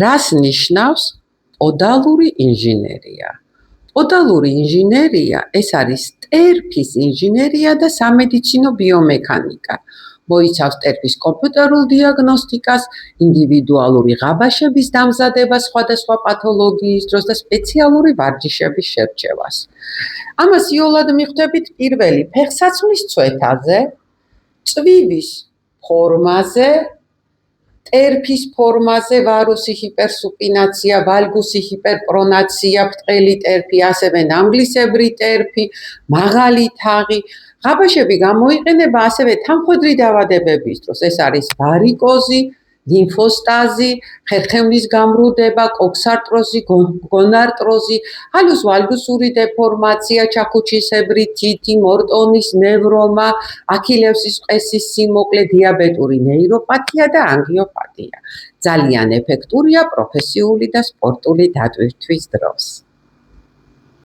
რას ნიშნავს პოდალური ინჟინერია? პოდალური ინჟინერია ეს არის ტერფის ინჟინერია და სამედიცინო ბიომექანიკა. მოიცავს ტერფის კომპიუტერულ დიაგნოსტიკას, ინდივიდუალური ღაბაშების დამზადებას სხვადასხვა პათოლოგიის დროს და სპეციალური ვარჯიშების შერჩევას. ამას იოლად მიხვდებით პირველი ფეხსაცმლის წვეთაზე, წვივის ფორმაზე, ტერფის ფორმაზე, ვარუსი ჰიპერსუპინაცია, ვალგუსი ჰიპერპრონაცია, ბრტყელი ტერფი, ასევე ნამგლისებრი ტერფი, მაღალი თაღი. ღაბაშები გამოიყენება ასევე თანხმედრი დაავადებების დროს. ეს არის ვარიკოზი, ლიმფოსტაზი, ხერხემლის გამრუდება, კოქსარტროზი, გონარტროზი, ჰალუს ვალგუსური დეფორმაცია, ჩაქუჩისებრი თითი, მორტონის ნევრომა, აქილევსის ყესის სიმოკლე, დიაბეტური ნეიროპათია და ანგიოპათია. ძალიან ეფექტურია პროფესიული და სპორტული დატვირთვის დროს.